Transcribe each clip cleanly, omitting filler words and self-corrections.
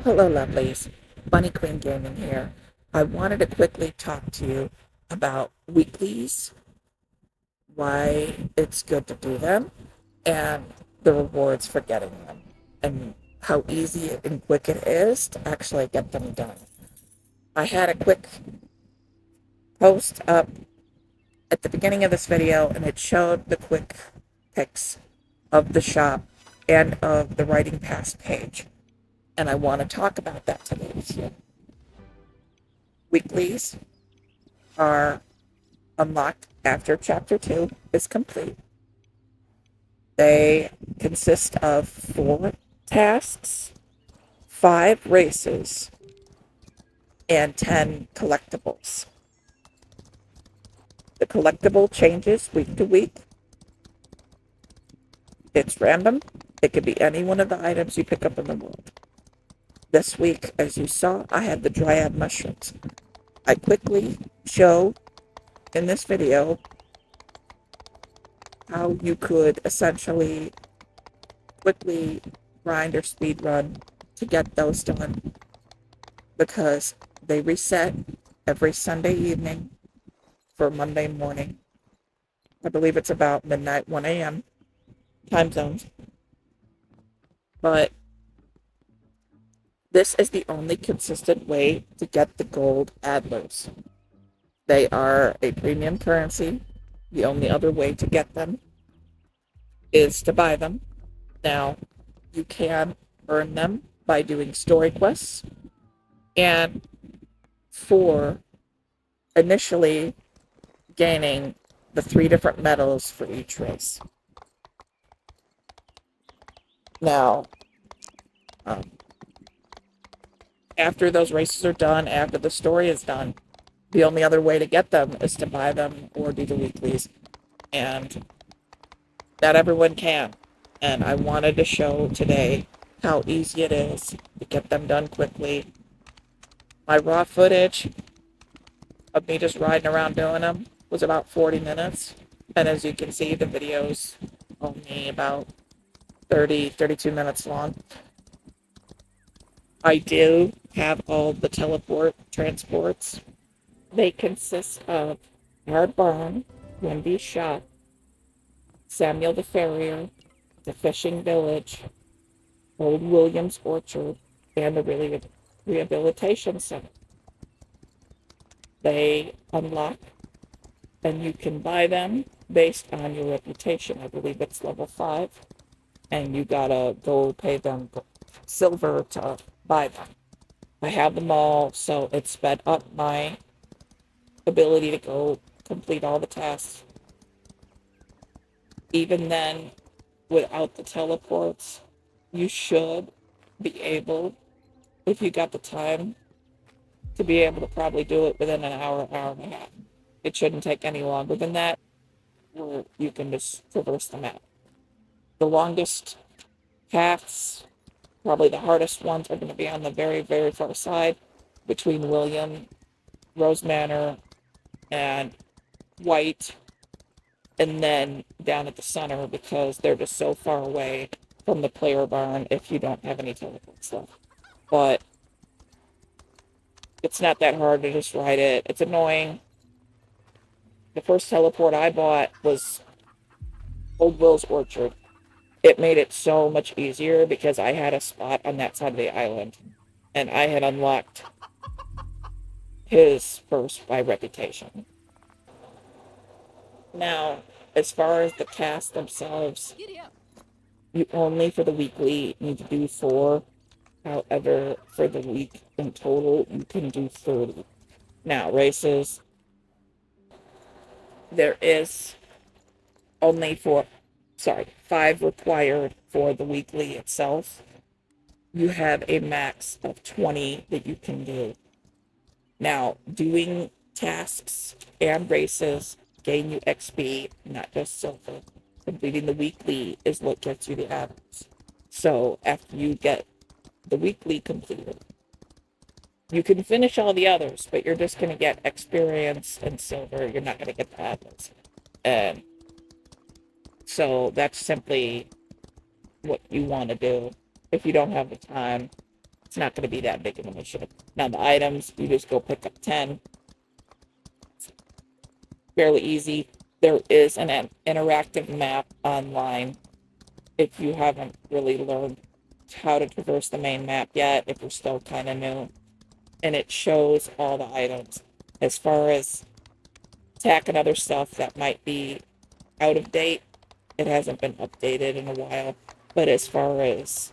Hello, lovelies. Bunny Queen Gaming here. I wanted to quickly talk to you about weeklies, why it's good to do them, and the rewards for getting them, and how easy and quick it is to actually get them done. I had a quick post up at the beginning of this video, and it showed the quick pics of the shop and of the Writing Pass page. And I want to talk about that today with you. Weeklies are unlocked after Chapter 2 is complete. They consist of 4 tasks, 5 races, and 10 collectibles. The collectible changes week to week. It's random. It could be any one of the items you pick up in the world. This week, as you saw, I had the dryad mushrooms. I quickly show in this video how you could essentially quickly grind or speed run to get those done, because they reset every Sunday evening for Monday morning. I believe it's about midnight, 1 a.m. time zones. But this is the only consistent way to get the gold Adlers. They are a premium currency. The only other way to get them is to buy them. Now, you can earn them by doing story quests, and for initially gaining the 3 different medals for each race. Now, um, after those races are done, after the story is done, the only other way to get them is to buy them or do the weeklies. And not everyone can. And I wanted to show today how easy it is to get them done quickly. My raw footage of me just riding around doing them was about 40 minutes. And as you can see, the video's only about 32 minutes long. I do have all the teleport transports. They consist of Hard Barn, Wendy's Shop, Samuel the Farrier, the Fishing Village, Old Williams Orchard, and the Rehabilitation Center. They unlock, and you can buy them based on your reputation. I believe it's level 5, and you gotta go pay them silver to buy them. I have them all, so it sped up my ability to go complete all the tasks. Even then, without the teleports, you should be able, if you got the time, to be able to probably do it within an hour, hour and a half. It shouldn't take any longer than that, or you can just traverse the map. The longest paths, probably the hardest ones, are going to be on the very, very far side between William, Rose Manor, and White, and then down at the center, because they're just so far away from the player barn if you don't have any teleports left. But it's not that hard to just ride it. It's annoying. The first teleport I bought was Old Will's Orchard. It made it so much easier because I had a spot on that side of the island, and I had unlocked his first by reputation. Now, as far as the tasks themselves, you only for the weekly need to do 4. However, for the week in total, you can do 30. Now, races, there is only 5 required for the weekly itself. You have a max of 20 that you can do. Now, doing tasks and races gain you XP, not just silver. Completing the weekly is what gets you the atoms. So, after you get the weekly completed, you can finish all the others, but you're just going to get experience and silver. You're not going to get the atoms. And so that's simply what you want to do if you don't have the time it's not going to be that big of an issue. Now, the items, you just go pick up 10. It's fairly easy. There is an interactive map online if you haven't really learned how to traverse the main map yet, if you're still kind of new. And it shows all the items. As far as tack and other stuff that might be out of date, it hasn't been updated in a while. But as far as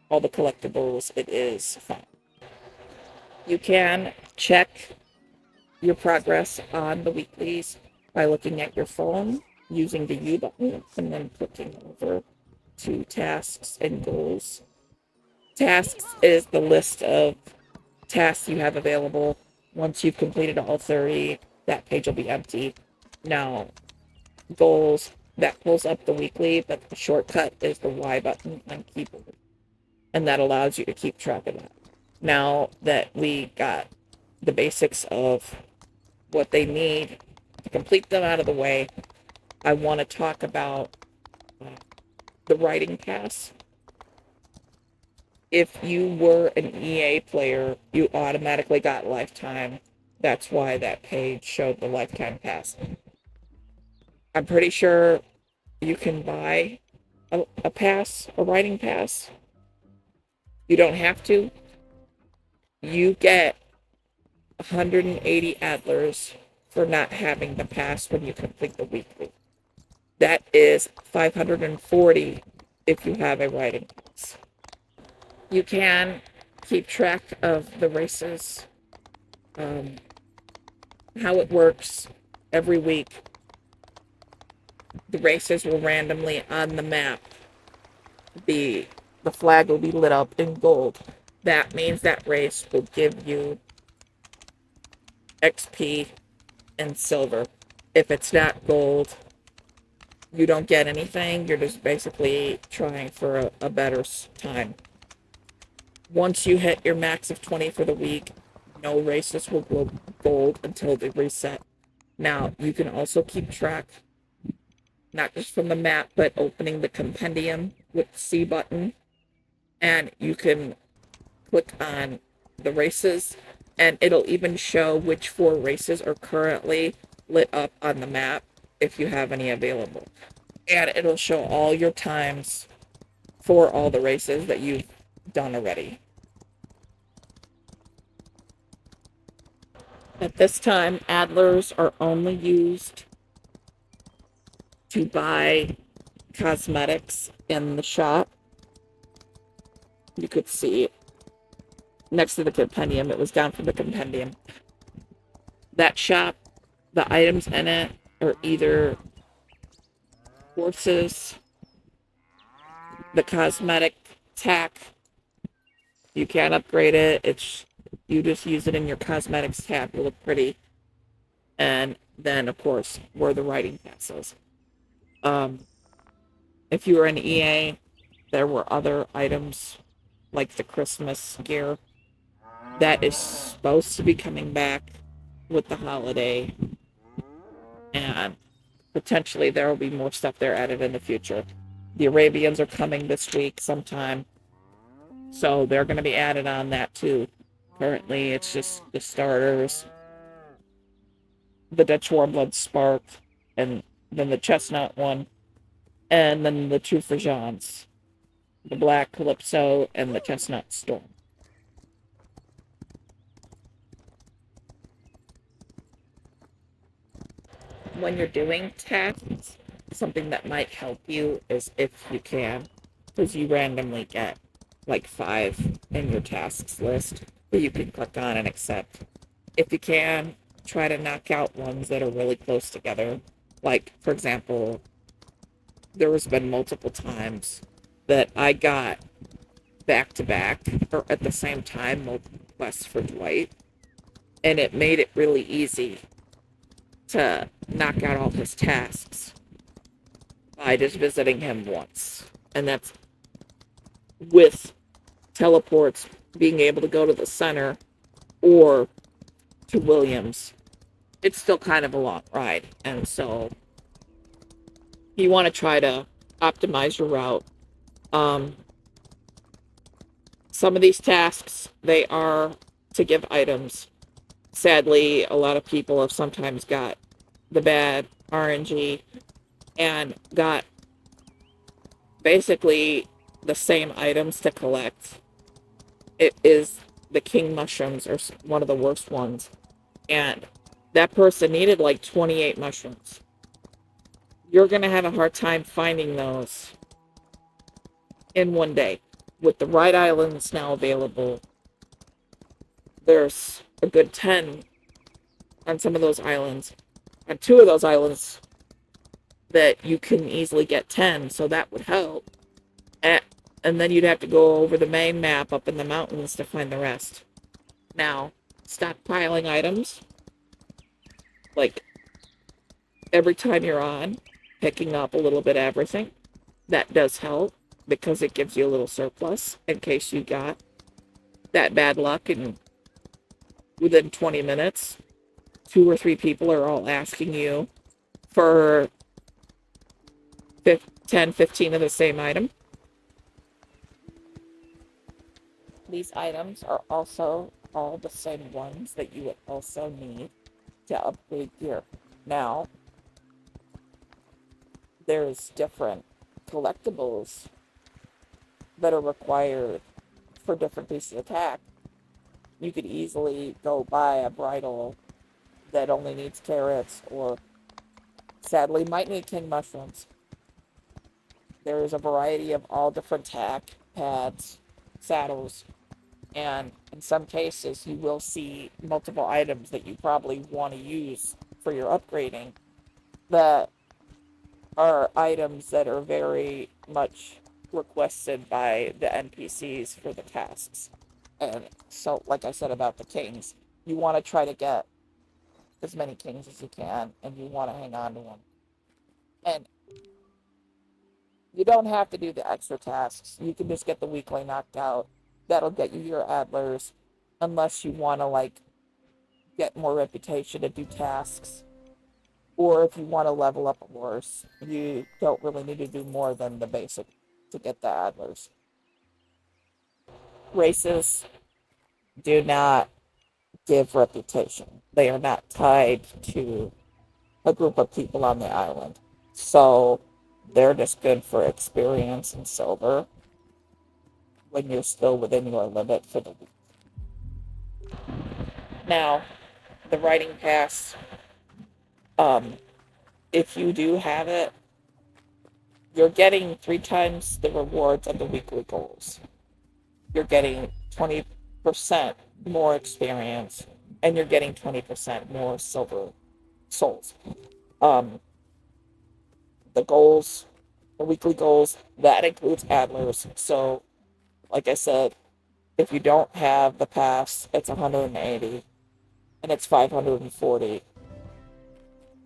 all the collectibles, it is fine. You can check your progress on the weeklies by looking at your phone using the U button and then clicking over to tasks and goals. Tasks is the list of tasks you have available. Once you've completed all 30, that page will be empty. Now, goals, that pulls up the weekly, but the shortcut is the Y button on keyboard. And that allows you to keep track of that. Now that we got the basics of what they need to complete them out of the way, I want to talk about the writing pass. If you were an EA player, you automatically got lifetime. That's why that page showed the lifetime pass. I'm pretty sure you can buy a pass, a writing pass. You don't have to. You get 180 Adlers for not having the pass when you complete the weekly. That is 540 if you have a writing pass. You can keep track of the races, how it works every week. The races will randomly on the map be, the flag will be lit up in gold. That means that race will give you XP and silver. If it's not gold, you don't get anything. You're just basically trying for a better time. Once you hit your max of 20 for the week, no races will go gold until they reset. Now, you can also keep track, not just from the map, but opening the compendium with the C button. And you can click on the races, and it'll even show which 4 races are currently lit up on the map if you have any available. And it'll show all your times for all the races that you've done already. At this time, Adlers are only used to buy cosmetics in the shop. You could see next to the compendium, it was down from the compendium. That shop, the items in it are either horses, the cosmetic tack. You can't upgrade it. You just use it in your cosmetics tab to look pretty. And then, of course, were the writing passes. If you were an EA, there were other items like the Christmas gear that is supposed to be coming back with the holiday, and potentially there will be more stuff there added in the future. The Arabians are coming this week sometime, so they're going to be added on that too. Currently, it's just the starters, the Dutch Warblood Spark, and then the Chestnut one, and then the two Frisians, the Black Calypso and the Chestnut Storm. When you're doing tasks, something that might help you is if you can, because you randomly get like 5 in your tasks list that you can click on and accept. If you can, try to knock out ones that are really close together. Like, for example, there has been multiple times that I got back-to-back, or at the same time, multiple quests for Dwight, and it made it really easy to knock out all his tasks by just visiting him once. And that's with teleports, being able to go to the center or to Williams. It's still kind of a long ride, and so you want to try to optimize your route. some of these tasks, they are to give items. Sadly, a lot of people have sometimes got the bad RNG and got basically the same items to collect. It is the king mushrooms are one of the worst ones. And that person needed like 28 mushrooms. You're going to have a hard time finding those in one day. With the right islands now available, there's a good 10 on some of those islands. On two of those islands that you can easily get 10, so that would help. And then you'd have to go over the main map up in the mountains to find the rest. Now, stockpiling items, like every time you're on, picking up a little bit of everything, that does help because it gives you a little surplus in case you got that bad luck and within 20 minutes, 2 or 3 people are all asking you for 10, 15 of the same item. These items are also all the same ones that you would also need to upgrade gear. Now, there's different collectibles that are required for different pieces of attack. You could easily go buy a bridle that only needs carrots, or sadly might need king mushrooms. There's a variety of all different tack, pads, saddles, and in some cases you will see multiple items that you probably want to use for your upgrading that are items that are very much requested by the NPCs for the tasks. And so, like I said about the kings, you want to try to get as many kings as you can, and you want to hang on to them. And you don't have to do the extra tasks. You can just get the weekly knocked out. That'll get you your Adlers, unless you want to, like, get more reputation to do tasks. Or if you want to level up a horse, you don't really need to do more than the basic to get the Adlers. Races do not give reputation. They are not tied to a group of people on the island. So they're just good for experience and silver when you're still within your limit for the week. Now, the writing pass, if you do have it, you're getting 3 times the rewards of the weekly goals. You're getting 20% more experience, and you're getting 20% more silver souls. Um, the goals, the weekly goals, that includes Adlers. So, like I said, if you don't have the pass, it's 180, and it's 540.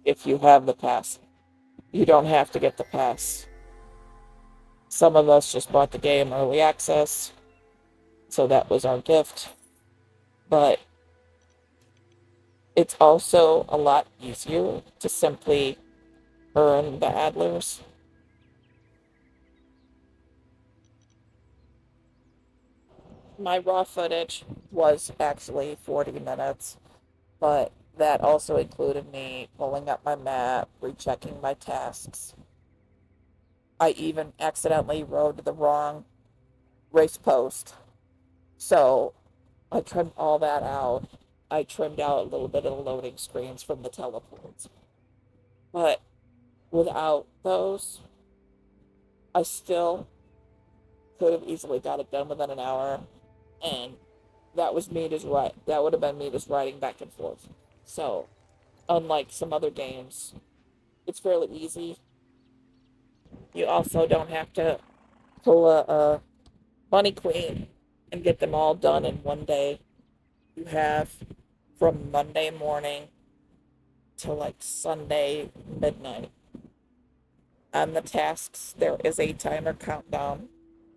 If you have the pass, you don't have to get the pass. Some of us just bought the game early access, so that was our gift. But it's also a lot easier to simply earn the Adlers. My raw footage was actually 40 minutes, but that also included me pulling up my map, rechecking my tasks. I even accidentally rode the wrong race post, so I trimmed all that out. I trimmed out a little bit of the loading screens from the teleports. But without those, I still could have easily got it done within an hour, and that was me just right. That would have been me just riding back and forth. So, unlike some other games, it's fairly easy. You also don't have to pull a bunny queen and get them all done in one day. You have from Monday morning to like Sunday midnight. On the tasks, there is a timer countdown.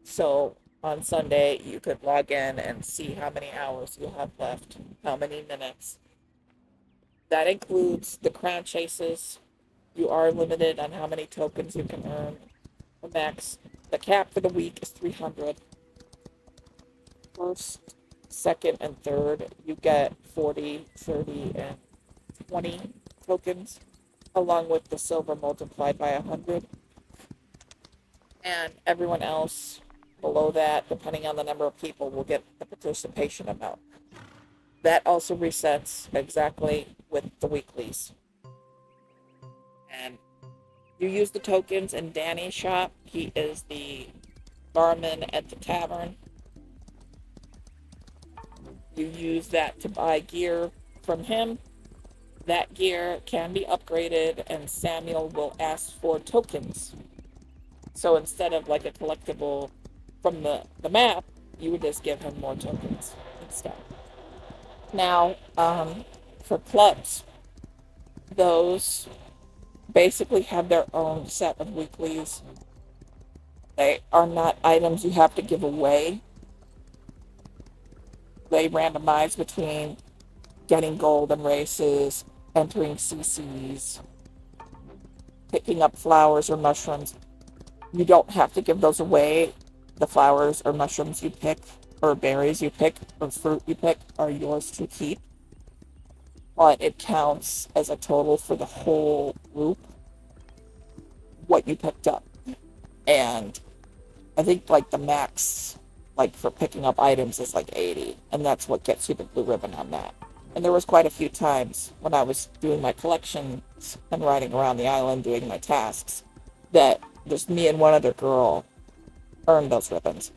So on Sunday, you could log in and see how many hours you have left, how many minutes. That includes the crown chases. You are limited on how many tokens you can earn. The cap for the week is 300. first, second, and third, you get 40, 30, and 20 tokens, along with the silver multiplied by 100. And everyone else below that, depending on the number of people, will get the participation amount. That also resets exactly with the weeklies. And you use the tokens in Danny's shop. He is the barman at the tavern. You use that to buy gear from him. That gear can be upgraded, and Samuel will ask for tokens. So instead of like a collectible from the map, you would just give him more tokens instead. Now, for clubs, those basically have their own set of weeklies. They are not items you have to give away. They randomize between getting gold in races, entering CCs, picking up flowers or mushrooms. You don't have to give those away. The flowers or mushrooms you pick, or berries you pick, or fruit you pick are yours to keep. But it counts as a total for the whole group, what you picked up. And I think like the max, like for picking up items, is like 80, and that's what gets you the blue ribbon on that. And there was quite a few times when I was doing my collections and riding around the island doing my tasks that just me and one other girl earned those ribbons.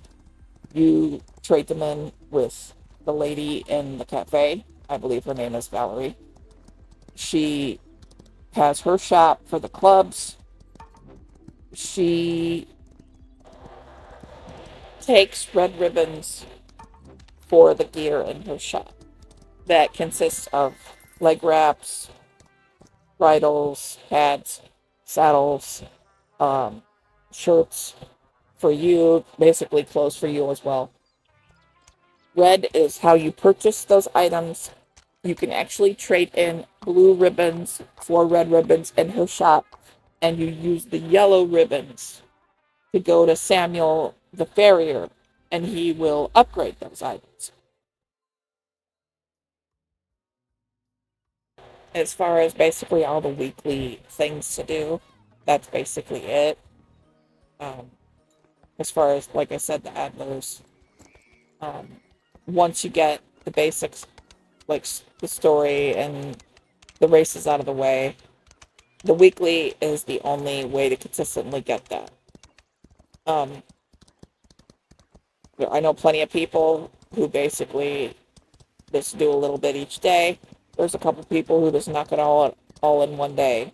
You trade them in with the lady in the cafe. I believe her name is Valerie. She has her shop for the clubs. She takes red ribbons for the gear in her shop. That consists of leg wraps, bridles, pads, saddles, shirts for you, basically clothes for you as well. Red is how you purchase those items. You can actually trade in blue ribbons for red ribbons in her shop, and you use the yellow ribbons to go to Samuel the farrier, and he will upgrade those items. As far as basically all the weekly things to do, that's basically it. Um, as far as, like I said, the Adlers, um, once you get the basics, like the story and the races out of the way, the weekly is the only way to consistently get that. Um, I know plenty of people who basically just do a little bit each day. There's a couple people who just knock it all in one day.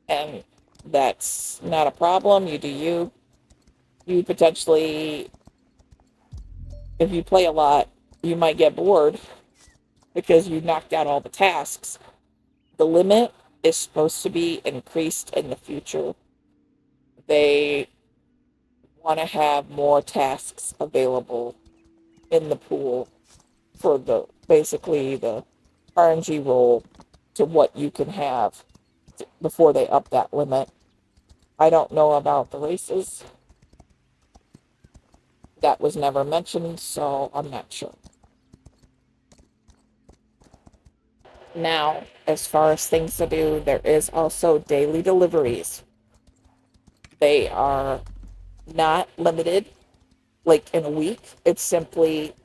And that's not a problem. You do you. You potentially, if you play a lot, you might get bored because you knocked out all the tasks. The limit is supposed to be increased in the future. They want to have more tasks available in the pool for basically the RNG roll to what you can have before they up that limit. I don't know about the races. That was never mentioned, so I'm not sure. Now, as far as things to do, there is also daily deliveries. They are not limited, like in a week. It's simply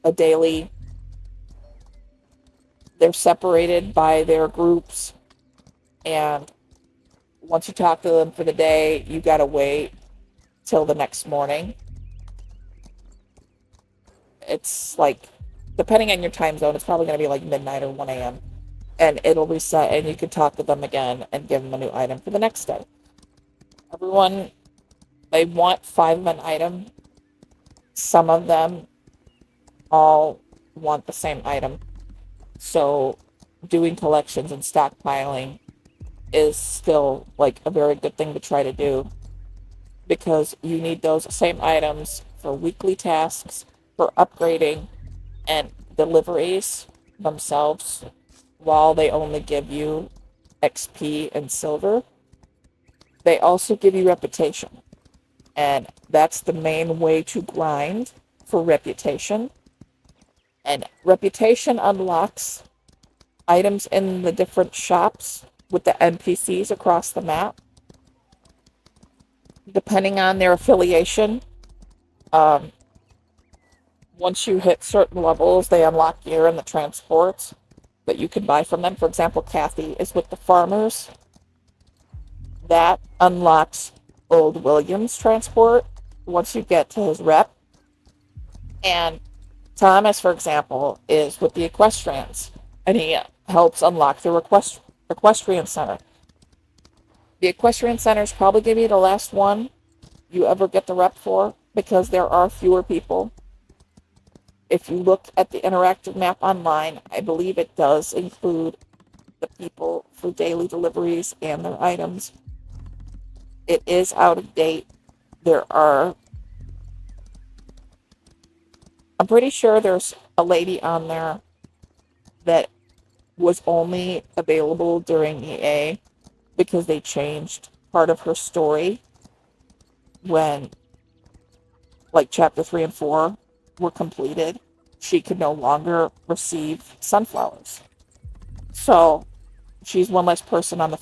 a daily. They're separated by their groups, and once you talk to them for the day, you gotta wait till the next morning. It's like, depending on your time zone, it's probably gonna be like midnight or 1 a.m. And it'll reset, and you can talk to them again and give them a new item for the next day. Everyone, they want 5 of an item. Some of them all want the same item. So doing collections and stockpiling is still like a very good thing to try to do, because you need those same items for weekly tasks, for upgrading, and deliveries themselves. While they only give you XP and silver, they also give you reputation. And that's the main way to grind for reputation. And reputation unlocks items in the different shops with the NPCs across the map. Depending on their affiliation, um, once you hit certain levels, they unlock gear in the transports that you can buy from them. For example, Kathy is with the farmers. That unlocks Old Williams transport once you get to his rep. And Thomas, for example, is with the equestrians, and he helps unlock the equestrian center. The equestrian center is probably going to be the last one you ever get the rep for because there are fewer people. If you look at the interactive map online, I believe it does include the people for daily deliveries and their items. It is out of date. I'm pretty sure there's a lady on there that was only available during EA because they changed part of her story when, like, chapter 3 and 4 were completed. She could no longer receive sunflowers. So she's one less person on the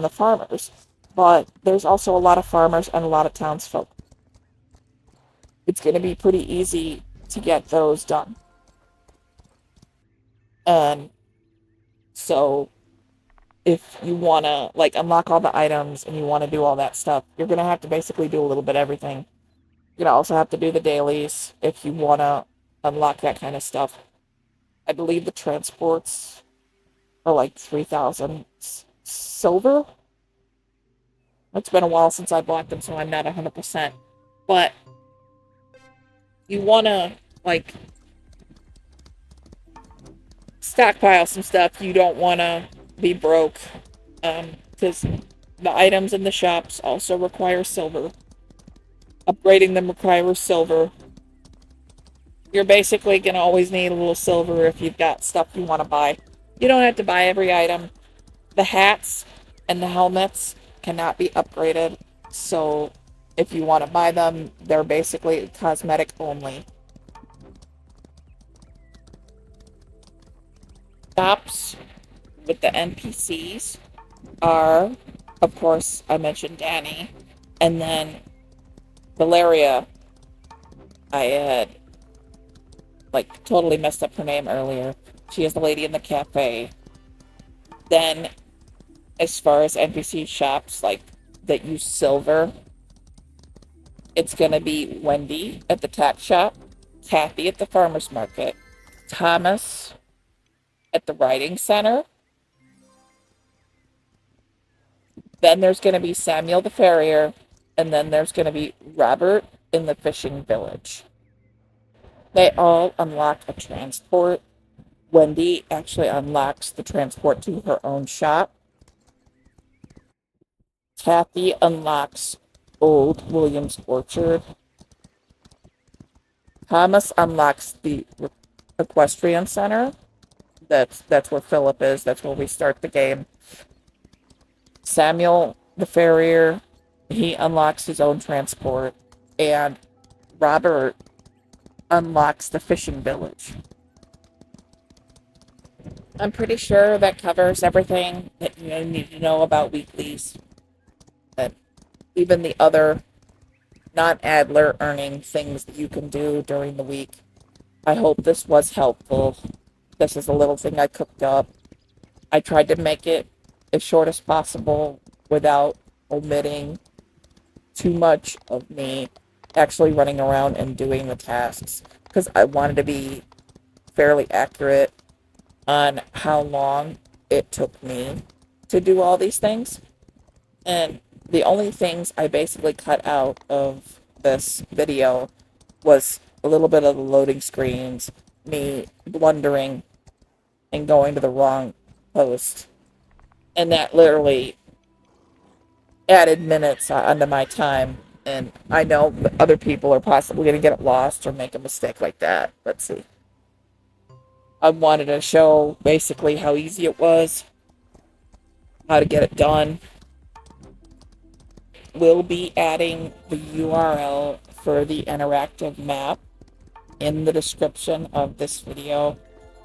farmers. But there's also a lot of farmers and a lot of townsfolk. It's going to be pretty easy to get those done. And so if you want to, like, unlock all the items and you want to do all that stuff, you're going to have to basically do a little bit of everything. You're going to also have to do the dailies if you want to unlock that kind of stuff. I believe the transports are like 3,000 silver. It's been a while since I bought them, so I'm not 100%. But you want to, like, stockpile some stuff. You don't want to be broke, because the items in the shops also require silver. Upgrading them requires silver. You're basically going to always need a little silver if you've got stuff you want to buy. You don't have to buy every item. The hats and the helmets cannot be upgraded, so if you want to buy them, they're basically cosmetic only. Shops with the NPCs are, of course, I mentioned Danny, and then Valeria. I had, like, totally messed up her name earlier. She is the lady in the cafe. Then, as far as NPC shops, like, that use silver, it's going to be Wendy at the tack shop, Kathy at the farmer's market, Thomas at the writing center. Then there's going to be Samuel the farrier, and then there's going to be Robert in the fishing village. They all unlock a transport. Wendy actually unlocks the transport to her own shop. Kathy unlocks Old Williams Orchard. Thomas unlocks the equestrian center. That's where Philip is. That's where we start the game. Samuel the farrier, he unlocks his own transport. And Robert unlocks the fishing village. I'm pretty sure that covers everything that you need to know about weeklies. And even the other non-Adler earning things that you can do during the week. I hope this was helpful. This is a little thing I cooked up. I tried to make it as short as possible without omitting too much of me actually running around and doing the tasks, because I wanted to be fairly accurate on how long it took me to do all these things. And the only things I basically cut out of this video was a little bit of the loading screens, me blundering and going to the wrong post. And that literally added minutes onto my time. And I know other people are possibly going to get lost or make a mistake like that. Let's see. I wanted to show basically how easy it was, how to get it done. will be adding the URL for the interactive map in the description of this video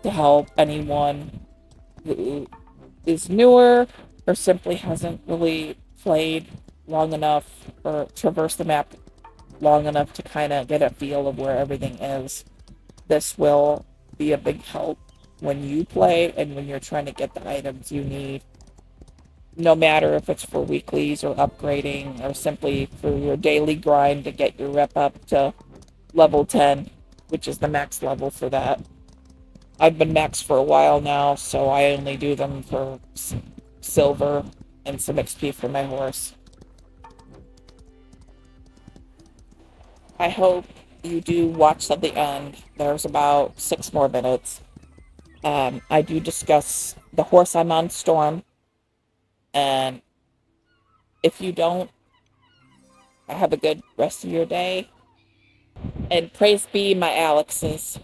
to help anyone who is newer or simply hasn't really played long enough or traversed the map long enough to kind of get a feel of where everything is. This will be a big help when you play and when you're trying to get the items you need, no matter if it's for weeklies or upgrading or simply for your daily grind to get your rep up to level 10, which is the max level for that. I've been max for a while now, so I only do them for silver and some XP for my horse. I hope you do watch to the end. There's about 6 more minutes. I do discuss the horse I'm on, Storm, and if you don't, have a good rest of your day. And praise be my Alexes.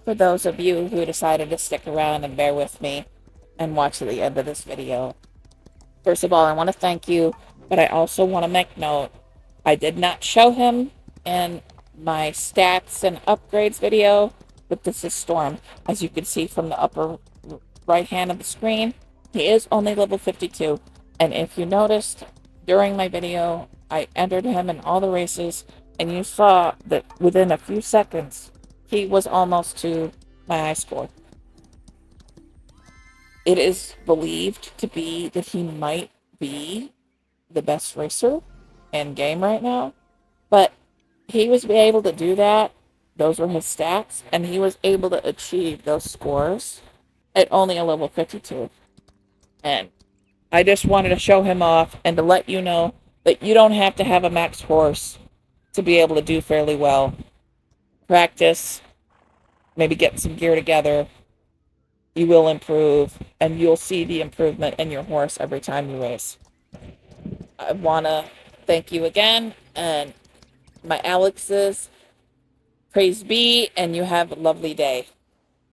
for those of you who decided to stick around and bear with me and watch to the end of this video. First of all, I want to thank you, but I also want to make note, I did not show him in my stats and upgrades video, but this is Storm. As you can see from the upper right hand of the screen, he is only level 52. And if you noticed, during my video, I entered him in all the races, and you saw that within a few seconds, he was almost to my high score. It is believed to be that he might be the best racer in game right now, but he was able to do that. Those were his stats, and he was able to achieve those scores at only a level 52. And I just wanted to show him off and to let you know that you don't have to have a max horse to be able to do fairly well. Practice, maybe get some gear together, you will improve, and you'll see the improvement in your horse every time you race. I want to thank you again, and my Alex's, praise be, and you have a lovely day.